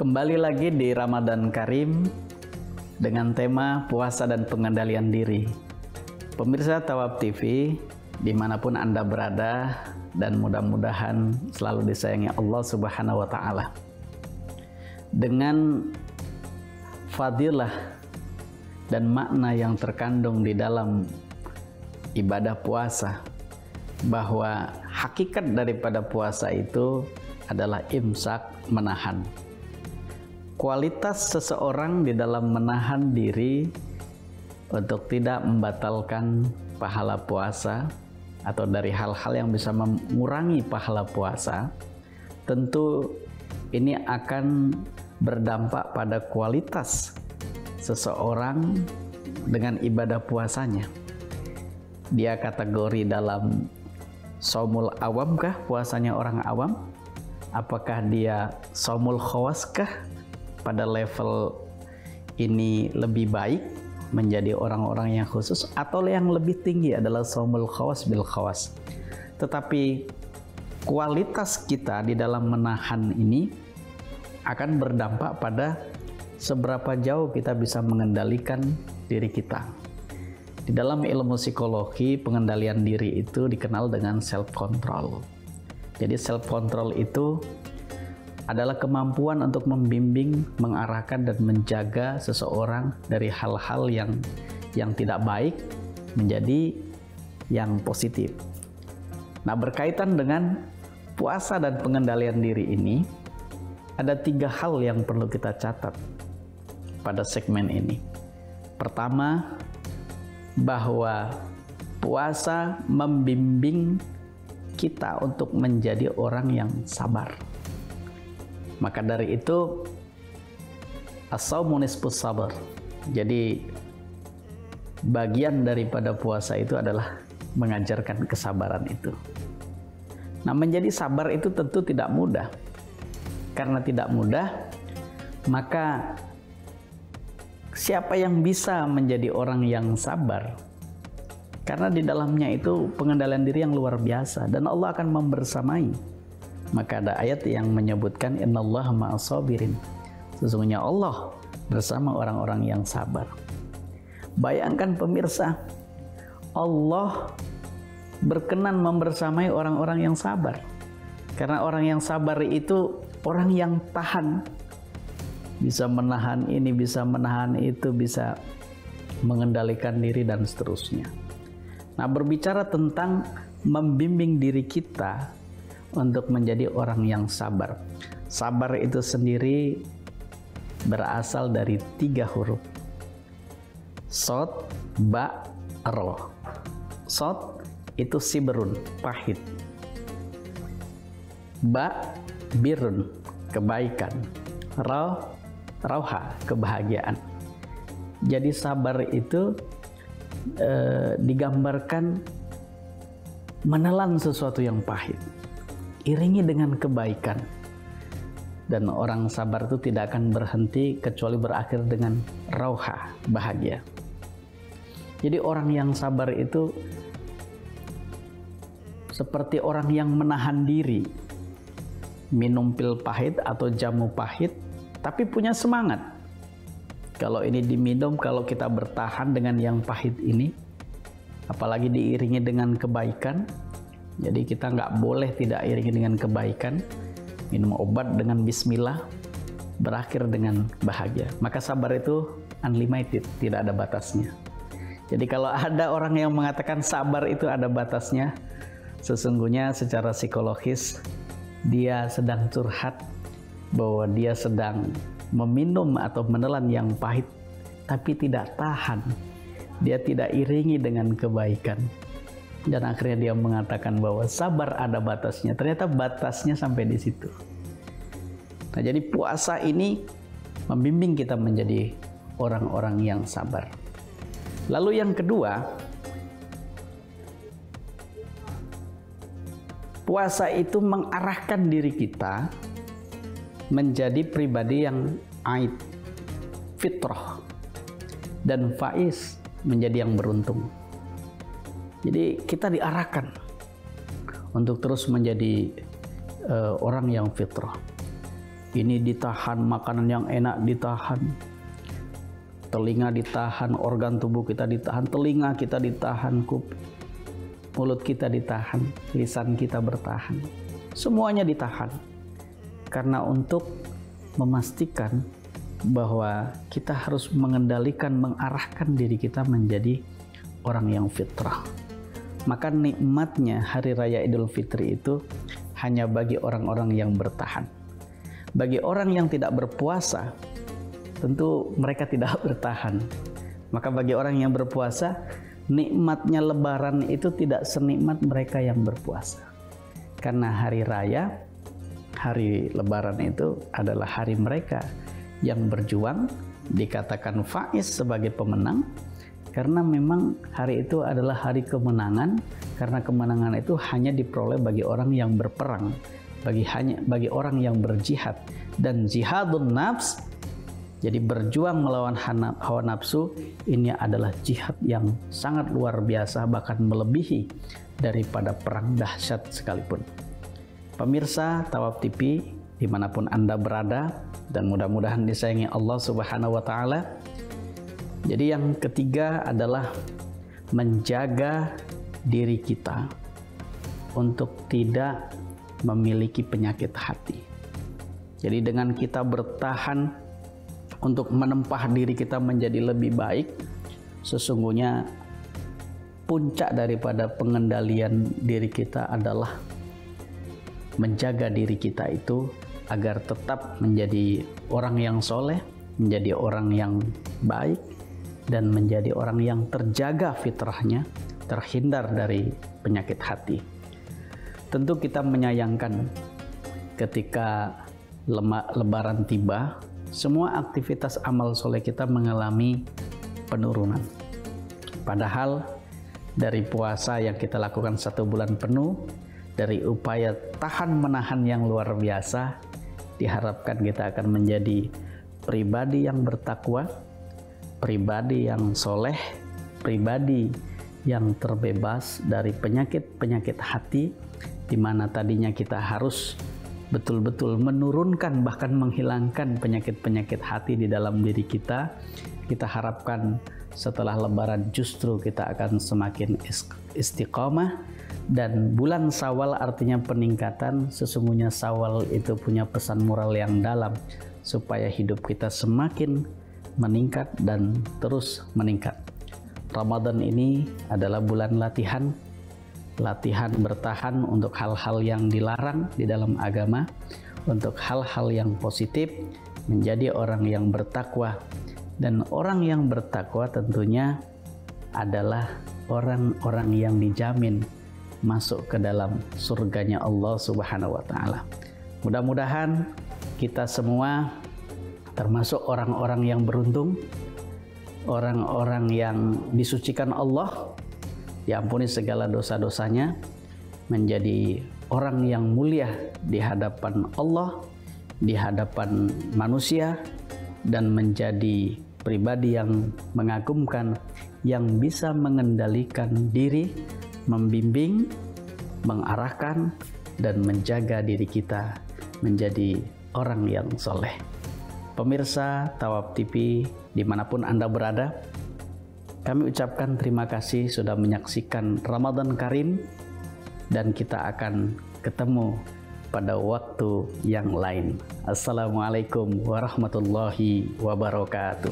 Kembali lagi di Ramadan Karim dengan tema puasa dan pengendalian diri. Pemirsa Thawab TV, dimanapun Anda berada, dan mudah-mudahan selalu disayangi Allah Subhanahu wa Ta'ala. Dengan fadilah dan makna yang terkandung di dalam ibadah puasa, bahwa hakikat daripada puasa itu adalah imsak, menahan. Kualitas seseorang di dalam menahan diri untuk tidak membatalkan pahala puasa atau dari hal-hal yang bisa mengurangi pahala puasa, tentu ini akan berdampak pada kualitas seseorang dengan ibadah puasanya. Dia kategori dalam shaumul awam kah, puasanya orang awam? Apakah dia shaumul khawas kah? Pada level ini lebih baik menjadi orang-orang yang khusus, atau yang lebih tinggi adalah shaumul khawas bil khawas. Tetapi kualitas kita di dalam menahan ini akan berdampak pada seberapa jauh kita bisa mengendalikan diri kita. Di dalam ilmu psikologi, pengendalian diri itu dikenal dengan self control. Jadi self control itu adalah kemampuan untuk membimbing, mengarahkan, dan menjaga seseorang dari hal-hal yang tidak baik menjadi yang positif. Nah, berkaitan dengan puasa dan pengendalian diri ini, ada 3 hal yang perlu kita catat pada segmen ini. Pertama, bahwa puasa membimbing kita untuk menjadi orang yang sabar. Maka dari itu as-shaumu nisfus sabar. Jadi bagian daripada puasa itu adalah mengajarkan kesabaran itu. Nah, menjadi sabar itu tentu tidak mudah. Karena tidak mudah, maka siapa yang bisa menjadi orang yang sabar? Karena di dalamnya itu pengendalian diri yang luar biasa, dan Allah akan membersamai. Maka ada ayat yang menyebutkan innallaha ma'as sabirin. Sesungguhnya Allah bersama orang-orang yang sabar. Bayangkan pemirsa, Allah berkenan membersamai orang-orang yang sabar. Karena orang yang sabar itu orang yang tahan. Bisa menahan ini, bisa menahan itu, bisa mengendalikan diri dan seterusnya. Nah, berbicara tentang membimbing diri kita untuk menjadi orang yang sabar. Sabar itu sendiri berasal dari 3 huruf. Shod, ba, ro. Shod itu siberun, pahit. Ba, birun, kebaikan. Ro, rauha, kebahagiaan. Jadi sabar itu digambarkan menelan sesuatu yang pahit, iringi dengan kebaikan. Dan orang sabar itu tidak akan berhenti kecuali berakhir dengan rauha, bahagia. Jadi orang yang sabar itu seperti orang yang menahan diri, minum pil pahit atau jamu pahit, tapi punya semangat. Kalau ini diminum, kalau kita bertahan dengan yang pahit ini, apalagi diiringi dengan kebaikan, jadi kita nggak boleh tidak iringi dengan kebaikan. Minum obat dengan bismillah, berakhir dengan bahagia. Maka sabar itu unlimited, tidak ada batasnya. Jadi kalau ada orang yang mengatakan sabar itu ada batasnya, sesungguhnya secara psikologis dia sedang curhat bahwa dia sedang meminum atau menelan yang pahit, tapi tidak tahan. Dia tidak iringi dengan kebaikan. Dan akhirnya dia mengatakan bahwa sabar ada batasnya. Ternyata batasnya sampai di situ. Nah, jadi puasa ini membimbing kita menjadi orang-orang yang sabar. Lalu yang kedua, puasa itu mengarahkan diri kita menjadi pribadi yang aid, fitrah, dan faiz, menjadi yang beruntung. Jadi kita diarahkan untuk terus menjadi orang yang fitrah. Ini ditahan, makanan yang enak ditahan, telinga ditahan, organ tubuh kita ditahan, telinga kita ditahan, mulut kita ditahan, lisan kita bertahan, semuanya ditahan. Karena untuk memastikan bahwa kita harus mengendalikan, mengarahkan diri kita menjadi orang yang fitrah. Maka nikmatnya Hari Raya Idul Fitri itu hanya bagi orang-orang yang bertahan. Bagi orang yang tidak berpuasa, tentu mereka tidak bertahan. Maka bagi orang yang berpuasa, nikmatnya Lebaran itu tidak senikmat mereka yang berpuasa. Karena hari raya, hari Lebaran itu adalah hari mereka yang berjuang, dikatakan faiz sebagai pemenang, karena memang hari itu adalah hari kemenangan, karena kemenangan itu hanya diperoleh bagi orang yang berperang, bagi orang yang berjihad. Dan jihadun nafs, jadi berjuang melawan hawa nafsu, ini adalah jihad yang sangat luar biasa, bahkan melebihi daripada perang dahsyat sekalipun. Pemirsa Tawaf TV dimanapun Anda berada, dan mudah-mudahan disayangi Allah Subhanahu wa Ta'ala. Jadi yang ketiga adalah menjaga diri kita untuk tidak memiliki penyakit hati. Jadi dengan kita bertahan untuk menempah diri kita menjadi lebih baik, sesungguhnya puncak daripada pengendalian diri kita adalah menjaga diri kita itu agar tetap menjadi orang yang soleh, menjadi orang yang baik, dan menjadi orang yang terjaga fitrahnya, terhindar dari penyakit hati. Tentu kita menyayangkan ketika Lebaran tiba, semua aktivitas amal soleh kita mengalami penurunan. Padahal dari puasa yang kita lakukan 1 bulan penuh, dari upaya tahan menahan yang luar biasa, diharapkan kita akan menjadi pribadi yang bertakwa, pribadi yang soleh, pribadi yang terbebas dari penyakit-penyakit hati, di mana tadinya kita harus betul-betul menurunkan, bahkan menghilangkan penyakit-penyakit hati di dalam diri kita. Kita harapkan setelah Lebaran justru kita akan semakin istiqomah, dan bulan Syawal artinya peningkatan. Sesungguhnya Syawal itu punya pesan moral yang dalam, supaya hidup kita semakin meningkat dan terus meningkat. Ramadan ini adalah bulan latihan bertahan untuk hal-hal yang dilarang di dalam agama, untuk hal-hal yang positif, menjadi orang yang bertakwa. Dan orang yang bertakwa tentunya adalah orang-orang yang dijamin masuk ke dalam surganya Allah Subhanahu wa Ta'ala. Mudah-mudahan kita semua termasuk orang-orang yang beruntung, orang-orang yang disucikan Allah, diampuni segala dosa-dosanya, menjadi orang yang mulia di hadapan Allah, di hadapan manusia, dan menjadi pribadi yang mengagumkan, yang bisa mengendalikan diri, membimbing, mengarahkan, dan menjaga diri kita menjadi orang yang soleh. Pemirsa Tawaf TV dimanapun Anda berada, kami ucapkan terima kasih sudah menyaksikan Ramadan Karim, dan kita akan ketemu pada waktu yang lain. Assalamualaikum warahmatullahi wabarakatuh.